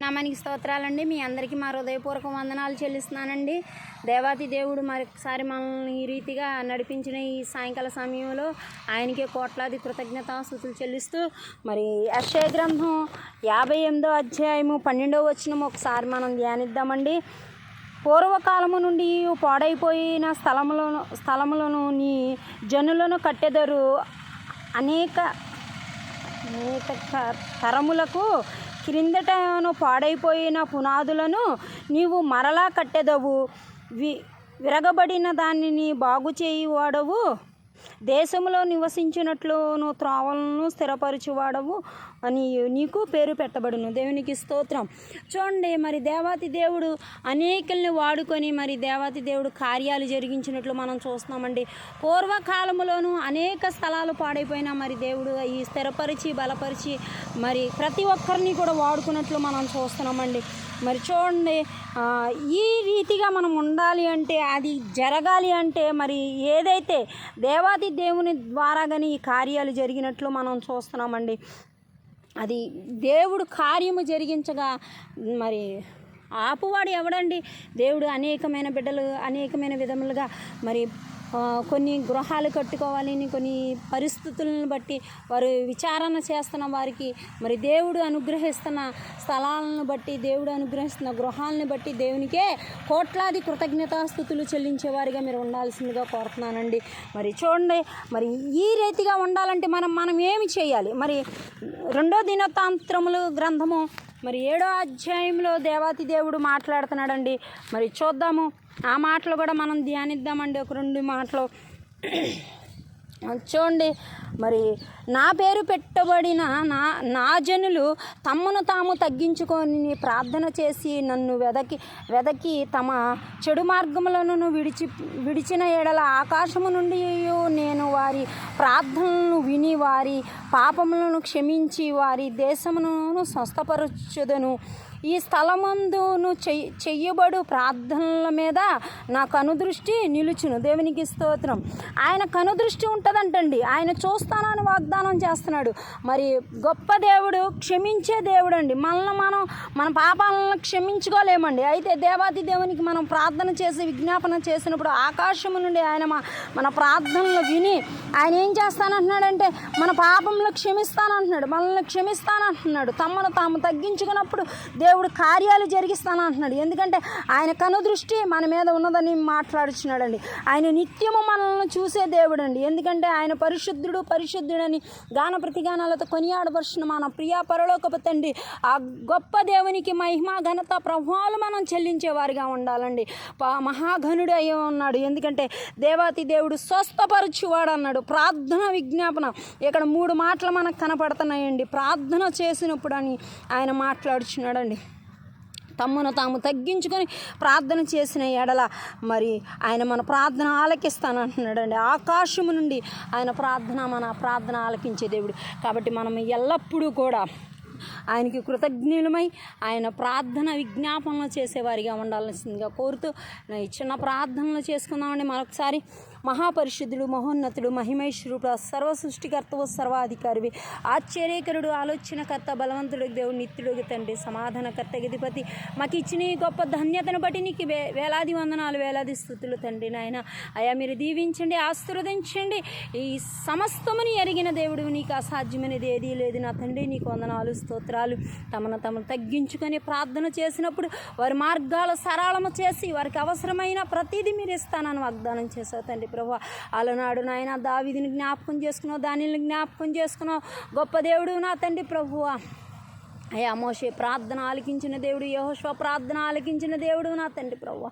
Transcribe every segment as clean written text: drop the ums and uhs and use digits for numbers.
నామానికి స్తోత్రాలండి. మీ అందరికీ మా హృదయపూర్వక వందనాలు చెల్లిస్తున్నానండి. దేవాతి దేవుడు మరొకసారి మనల్ని ఈ రీతిగా నడిపించిన ఈ సాయంకాల సమయంలో ఆయనకే కోట్లాది కృతజ్ఞతాస్తుతులు చెల్లిస్తూ మరి యెషయా గ్రంథం 58వ అధ్యాయము 12వ వచనం ఒకసారి మనం ధ్యానిద్దామండి. పూర్వకాలము నుండి పాడైపోయిన స్థలములను నీ జనులను కట్టెదరు, అనేక తరములకు క్రిందటను పాడైపోయిన పునాదులను నీవు మరలా కట్టెదవు, విరగబడిన దానిని బాగు చేయువాడవు, దేశంలో నివసించినట్లు నువ్వు త్రోవలను స్థిరపరచువాడవు అని నీకు పేరు పెట్టబడును. దేవునికి స్తోత్రం. చూడండి, మరి దేవాతి దేవుడు అనేకుల్ని వాడుకొని మరి దేవాతి దేవుడు కార్యాలు జరిగించినట్లు మనం చూస్తున్నామండి. పూర్వకాలంలోనూ అనేక స్థలాలు పాడైపోయినా మరి దేవుడు ఈ స్థిరపరిచి బలపరిచి మరి ప్రతి ఒక్కరిని కూడా వాడుకున్నట్లు మనం చూస్తున్నామండి. మరి చూడండి, ఈ రీతిగా మనం ఉండాలి అంటే, అది జరగాలి అంటే మరి ఏదైతే దేవాతి దేవుని ద్వారా కానీ ఈ కార్యాలు జరిగినట్లు మనం చూస్తున్నామండి. అది దేవుడు కార్యము జరిగించగా మరి ఆపువాడు ఎవడండి? దేవుడు అనేకమైన బిడ్డలు అనేకమైన విధములుగా మరి కొన్ని గృహాలు కట్టుకోవాలని కొన్ని పరిస్థితులను బట్టి వారు విచారణ చేస్తున్న వారికి మరి దేవుడు అనుగ్రహిస్తున్న స్థలాలను బట్టి, దేవుడు అనుగ్రహిస్తున్న గృహాలను బట్టి దేవునికే కోట్లాది కృతజ్ఞతాస్తుతులు చెల్లించేవారిగా మీరు ఉండాల్సిందిగా కోరుతున్నానండి. మరి చూడండి, మరి ఈ రీతిగా ఉండాలంటే మనం ఏమి చేయాలి? మరి 2వ దినవృత్తాంతములు గ్రంథము మరి 7వ అధ్యాయంలో దేవాతి దేవుడు మాట్లాడుతున్నాడండి. మరి చూద్దాము, ఆ మాటలు కూడా మనం ధ్యానిద్దామండి. ఒక 2 మాటలు చూడండి. మరి నా పేరు పెట్టబడిన నా జనులు తమను తాము తగ్గించుకొని ప్రార్థన చేసి నన్ను వెదకి తమ చెడు మార్గములను విడిచిన ఎడల ఆకాశము నుండి నేను వారి ప్రార్థనలను విని వారి పాపములను క్షమించి వారి దేశమును స్వస్థపరచుదను. ఈ స్థలమందును చెయ్యబడు ప్రార్థనల మీద నా కనుదృష్టి నిలుచును. దేవునికి స్తోత్రం. ఆయన కనుదృష్టి ఉంటుందంటండి. ఆయన చూస్తానని వాగ్దానం చేస్తున్నాడు. మరి గొప్ప దేవుడు, క్షమించే దేవుడు అండి. మన పాపాలను క్షమించుకోలేమండి. అయితే దేవాతి దేవునికి మనం ప్రార్థన చేసి విజ్ఞాపన చేసినప్పుడు ఆకాశము నుండి ఆయన మన ప్రార్థనలు విని ఆయన ఏం చేస్తానంటున్నాడంటే మన పాపంలో క్షమిస్తానంటున్నాడు, మనల్ని క్షమిస్తానంటున్నాడు. తమను తాము తగ్గించుకున్నప్పుడు దేవుడు కార్యాలు జరిగిస్తానంటున్నాడు. ఎందుకంటే ఆయన కనుదృష్టి మన మీద ఉన్నదని మాట్లాడుచున్నాడండి. ఆయన నిత్యము మనల్ని చూసే దేవుడు అండి. ఎందుకంటే ఆయన పరిశుద్ధుడని గాన ప్రతిగానాలతో కొనియాడబడుచున్న మన ప్రియ పరలోకపు తండ్రి, ఆ గొప్ప దేవునికి మహిమ ఘనత ప్రభావాలు మనం చెల్లించేవారిగా ఉండాలండి. మహాఘనుడు అయి ఉన్నాడు. ఎందుకంటే దేవాతి దేవుడు స్వస్థపరచువాడు అన్నాడు. ప్రార్థన విజ్ఞాపన ఇక్కడ 3 మాటలు మనకు కనపడుతున్నాయండి. ప్రార్థన చేసినప్పుడు అని ఆయన మాట్లాడుచున్నాడండి. తమ్మును తాము తగ్గించుకొని ప్రార్థన చేసిన ఎడల మరి ఆయన మన ప్రార్థన ఆలకిస్తానంటున్నాడండి. ఆకాశము నుండి ఆయన మన ప్రార్థన ఆలకించే దేవుడు. కాబట్టి మనం ఎల్లప్పుడూ కూడా ఆయనకి కృతజ్ఞులమై ఆయన ప్రార్థన విజ్ఞాపనలు చేసేవారిగా ఉండాల్సిందిగా కోరుతూ ఈ చిన్న ప్రార్థనలు చేసుకుందామండి. మరొకసారి మహాపరిశుద్ధుడు, మహోన్నతుడు, మహిమేశ్వరుడు, సర్వ సృష్టికర్తవు, సర్వాధికారివి, ఆశ్చర్యకరుడు, ఆలోచనకర్త, బలవంతుడు దేవుడు, నిత్యుడు తండ్రి, సమాధానకర్త, గతిపతి, మాకు ఇచ్చిన ఈ గొప్ప ధన్యతను బట్టి నీకు వేలాది వందనాలు, వేలాది స్తుతులు తండ్రి. నాయన అయా మీరు దీవించండి, ఆశీర్వదించండి. ఈ సమస్తముని ఎరిగిన దేవుడు, నీకు అసాధ్యమైనది ఏదీ లేదు నా తండ్రి. నీకు వందనాలు, స్తోత్రాలు. తమను తగ్గించుకొని ప్రార్థన చేసినప్పుడు వారి మార్గాలు సరళము చేసి వారికి అవసరమైన ప్రతిదీ మీరు ఇస్తానని వాగ్దానం చేశావు తండ్రి ప్రభువా. అలనాడు నాయన దావీదుని జ్ఞాపకం చేసుకున్నావు, దానిని జ్ఞాపకం చేసుకున్నావు. గొప్ప దేవుడు నా తండ్రి ప్రభువా. అయా మోషే ప్రార్థన ఆలకించిన దేవుడు, యెహోషువ ప్రార్థన ఆలకించిన దేవుడు నా తండ్రి ప్రభువా.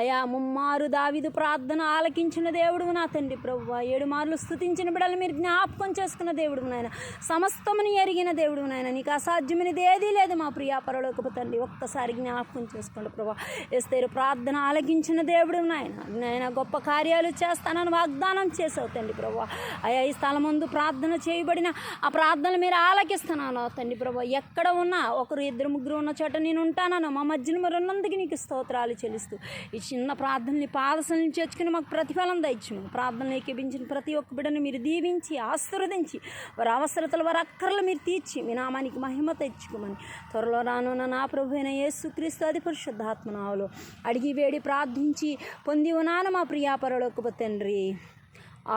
అయా ముమ్మారు దావీదు ప్రార్థన ఆలకించిన దేవుడు నా తండ్రి ప్రభువా. 7 మార్లు స్తుతించిన బిడ్డలు మీరు జ్ఞాపకం చేసుకున్న దేవుడు నాయన, సమస్తముని ఎరిగిన దేవుడు నాయన, నీకు అసాధ్యమైనది ఏదీ లేదు మా ప్రియ పరలోకపు తండ్రి. ఒక్కసారి జ్ఞాపకం చేసుకోండి ప్రభువా. ఎస్తేరు ప్రార్థన ఆలకించిన దేవుడు నాయన గొప్ప కార్యాలు చేస్తానని వాగ్దానం చేసావు తండ్రి ప్రభువా. అయా ఈ స్థలం ముందు ప్రార్థన చేయబడిన ఆ ప్రార్థనలు మీరు ఆలకిస్తున్నాను తండ్రి ప్రభువా. ఎక్కడ ఉన్నా, ఒకరు ఇద్దరు ముగ్గురు ఉన్న చోట నేను ఉంటానను, మా మధ్యన మరి ఉన్నందుకు నీకు స్తోత్రాలు చెల్లిస్తూ ఈ చిన్న ప్రార్థనని పాదశలను చేర్చుకుని మాకు ప్రతిఫలం దయచును. ప్రార్థనలు ఏకీపించిన ప్రతి ఒక్క బిడ్డను మీరు దీవించి ఆశీర్వదించి వారి అవసరతలు వారి అక్కర్లు మీరు తీర్చి మీ నామానికి మహిమ తెచ్చుకోమని త్వరలో రానున్న నా ప్రభు అయిన యేసుక్రీస్తు అతి పరిశుద్ధాత్మ నామములో అడిగి వేడి ప్రార్థించి పొంది ఉన్నాను మా ప్రియా పరలోకపు తండ్రి.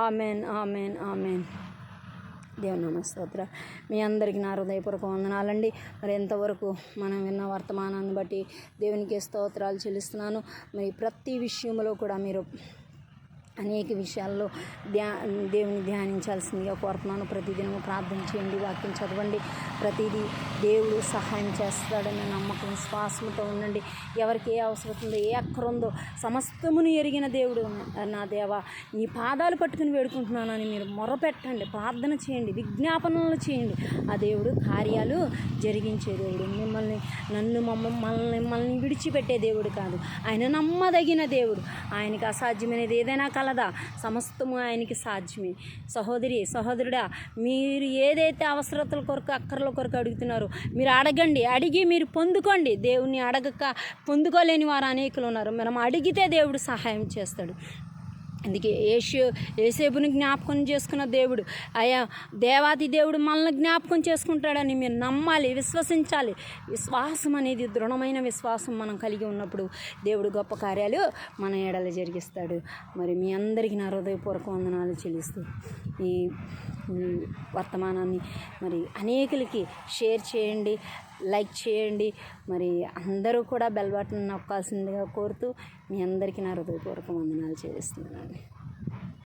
Amen, amen, amen. దేవుని నామ స్తోత్ర. మీ అందరికీ నా హృదయపూర్వక వందనాలండి. మరి ఎంతవరకు మనం విన్న వర్తమానాన్ని బట్టి దేవునికి స్తోత్రాలు చెల్లిస్తున్నాను. మరి ప్రతి విషయంలో కూడా మీరు అనేక విషయాల్లో దేవుని ధ్యానించాల్సిందిగా కోరుతున్నాను. ప్రతిదినము ప్రార్థన చేయండి, వాక్యం చదవండి. ప్రతిదీ దేవుడు సహాయం చేస్తాడని నమ్మకం విశ్వాసంతో ఉండండి. ఎవరికి ఏ అవసరం ఉందో, ఏ అక్కరుందో సమస్తమును ఎరిగిన దేవుడు నా దేవా నీ పాదాలు పట్టుకుని వేడుకుంటున్నానని మీరు మొరపెట్టండి, ప్రార్థన చేయండి, విజ్ఞాపనలు చేయండి. ఆ దేవుడు కార్యాలు జరిగించే దేవుడు. మమ్మల్ని విడిచిపెట్టే దేవుడు కాదు. ఆయన నమ్మదగిన దేవుడు. ఆయనకి అసాధ్యమైనది ఏదైనా కలదా? సమస్తము ఆయనకి సాధ్యమే. సహోదరి సహోదరుడా, మీరు ఏదైతే అవసరతల కొరకు అక్కర్ల కొరకు అడుగుతున్నారో మీరు అడగండి. అడిగి మీరు పొందుకోండి. దేవుణ్ణి అడగక పొందుకోలేని వారు అనేకులు ఉన్నారు. మనం అడిగితే దేవుడు సహాయం చేస్తాడు. అందుకే యేసేపుని జ్ఞాపకం చేసుకున్న దేవుడు, అయ్యా దేవాది దేవుడు మనల్ని జ్ఞాపకం చేసుకుంటాడని మీరు నమ్మాలి, విశ్వసించాలి. విశ్వాసం అనేది దృఢమైన విశ్వాసం మనం కలిగి ఉన్నప్పుడు దేవుడు గొప్ప కార్యాలు మన ఎడల జరిగిస్తాడు. మరి మీ అందరికీ నా హృదయపూర్వక వందనాలు చెల్లిస్తూ ఈ వర్తమానాన్ని మరి అనేకులకి షేర్ చేయండి, లైక్ చేయండి. మరి అందరూ కూడా బెల్ బటన్ నొక్కాల్సిందిగా కోరుతూ మీ అందరికీ నా హృదయపూర్వక వందనాలు చెల్లిస్తున్నాను.